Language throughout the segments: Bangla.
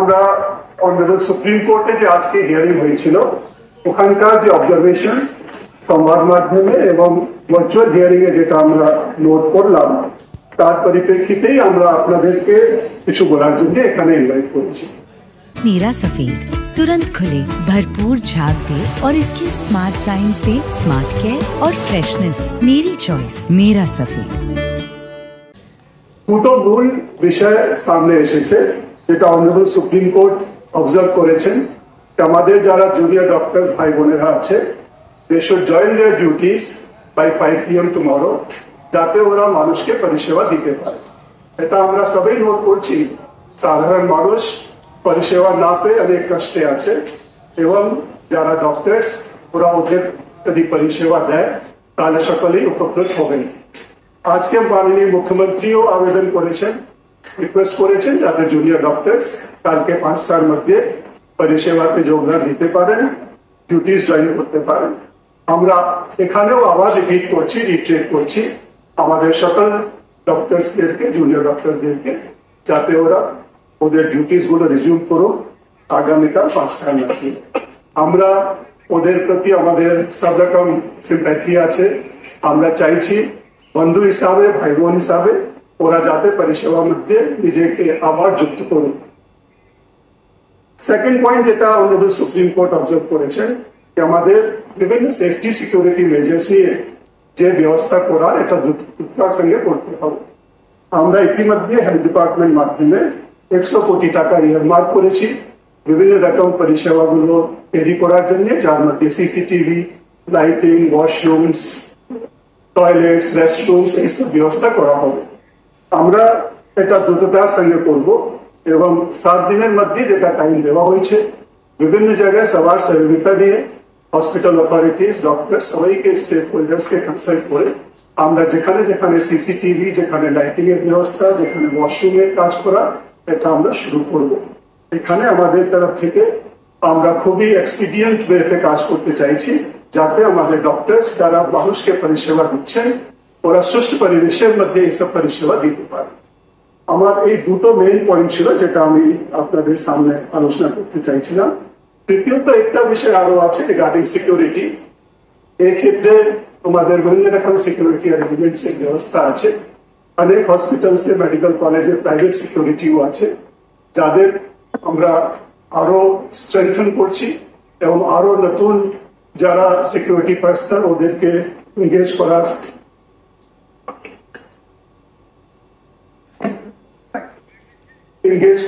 আমরা অনারেবল সুপ্রিম কোর্টে যে আজকে হিয়ারিং হয়েছিল ওখানকার যে অবজারভেশনস সংবাদ মাধ্যমে এবং ভার্চুয়াল হিয়ারিং এ যেটা আমরা নোট করলাম তার পরিপ্রেক্ষিতেই আমরা আপনাদেরকে কিছু বলার জন্য এখানে ইনভাইট করেছি। मेरा सफेद तुरंत खुले, भरपूर झाग दे और इसके स्मार्ट साइंस दे स्मार्ट केयर और फ्रेशनेस। मेरी चॉइस मेरा सफेद। দুটো মূল বিষয় সামনে এসেছে যেটা অনারেবল সুপ্রিম কোর্ট অবজার্ভ করেছেন। আমাদের যারা জুনিয়র ডক্টরস ভাই বোনেরা আছে they should join their duties by 5 PM tomorrow যাতে ওরা মানুষকে পরিষেবা দিতে পারে। এটা আমরা সবাই নোট করছি, সাধারণ মানুষ পরিষেবা না পেয়ে অনেক কষ্টে আছে এবং যারা ডক্টরস ওরা ওদের যদি পরিষেবা দেয় তাহলে সকলেই উপকৃত হবেন। আজকে মাননীয় মুখ্যমন্ত্রীও আবেদন করেছেন, রিকোয়েস্ট করেছেন যাতে জুনিয়র ডক্টরস কালকে 5টার মধ্যে পরিষেবাতে যোগদান দিতে পারেন, ডিউটিস জয়েন করতে পারেন। আমরা এখানেও আবার রিট্রেট করছি আমাদের সকল ডক্টরসদেরকে, জুনিয়র ডক্টরসদেরকে যাতে ওরা ওদের ডিউটিস গুলো রিজিউম করুক আগামীকাল 5টার মধ্যে। আমরা ওদের প্রতি আমাদের সব রকম সিম্প্যাথি আছে। আমরা চাইছি বন্ধু হিসাবে, ভাই বোন হিসাবে ওরা যাতে পরিষেবার মধ্যে নিজেকে আবার যুক্ত করুক। সেকেন্ড পয়েন্ট যেটা অনারেবল সুপ্রিম কোর্ট অবজার্ভ করেছেন যে আমাদের বিভিন্ন সেফটি সিকিউরিটি মেজার্স নিয়ে যে ব্যবস্থা করার এটা দ্রুততার সঙ্গে করতে হবে। আমরা ইতিমধ্যে হেলথ ডিপার্টমেন্ট মাধ্যমে 100 কোটি টাকা ইয়ারমার্ক করেছি বিভিন্ন রকম পরিষেবাগুলো তৈরি করার জন্য, যার মধ্যে সিসিটিভি, লাইটিং, ওয়াশরুমস, টয়লেটস, রেস্টরুমস এইসব ব্যবস্থা করা হবে। আমরা এটা দ্রুততার সঙ্গে করব এবং 7 দিনের মধ্যে যেটা টাইম দেওয়া হয়েছে বিভিন্ন জায়গায় সবার সহযোগিতা নিয়ে হসপিটাল অথরিটিস, ডক্টর সবাইকে স্টেক হোল্ডার্সকে কনসাল্ট করে আমরা যেখানে যেখানে সিসিটিভি, যেখানে লাইটিং এর ব্যবস্থা, যেখানে ওয়াশরুমের কাজ করা এটা আমরা শুরু করব। এখানে আমাদের তরফ থেকে আমরা খুবই এক্সপিডিয়েন্ট ওয়েতে কাজ করতে চাইছি যাতে আমাদের ডক্টরস যারা মানুষকে পরিষেবা দিচ্ছেন ওরা সুষ্ঠু পরিবেশের মধ্যে এইসব পরিষেবা দিতে পারে। আমার এই দুটো মেইন পয়েন্ট ছিল যেটা আমি আপনাদের সামনে আলোচনা করতে চাইছিলাম। তৃতীয়ত একটা বিষয় আরো আছে রিগার্ডিং সিকিউরিটি। এই ক্ষেত্রে আমাদের বিভিন্ন রকম সিকিউরিটি অ্যারেঞ্জমেন্টস এর ব্যবস্থা আছে। অনেক হসপিটালসে, মেডিকেল কলেজে প্রাইভেট সিকিউরিটিও আছে যাদের আমরা আরো স্ট্রেংথেন করছি এবং আরো নতুন যারা সিকিউরিটি পার্সন ওদেরকে এনগেজ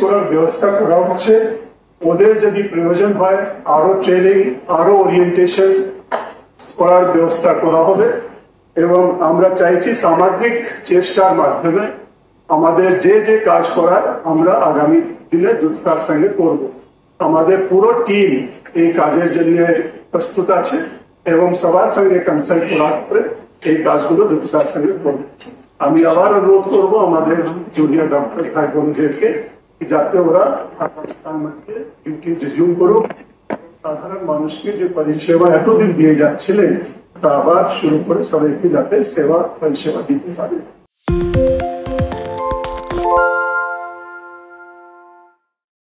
করার ব্যবস্থা করা হচ্ছে। ওদের যদি প্রয়োজন হয় আরো ট্রেনিং, আরো ওরিয়েন্টেশন করার ব্যবস্থা করা হবে এবং আমরা চাইছি সামাজিক চেষ্টার মাধ্যমে আমাদের যে যে কাজ করার আমরা আগামী দিনে দ্রুততার সঙ্গে করব। আমাদের পুরো টিম এই কাজের জন্য প্রস্তুত আছে এবং সবার সঙ্গে কনসাল্ট করার পরে এই কাজগুলো দ্রুততার সঙ্গে করব। আমি আবার অনুরোধ করব আমাদের জুনিয়র ডক্টর ভাই বোনদেরকে যাতে ওরা ডিউটি রিজিউম করুক, সাধারণ মানুষকে যে পরিষেবা এতদিন দিয়ে যাচ্ছিলেন তা আবার শুরু করে সবাইকে যাতে সেবা পরিষেবা দিতে পারে।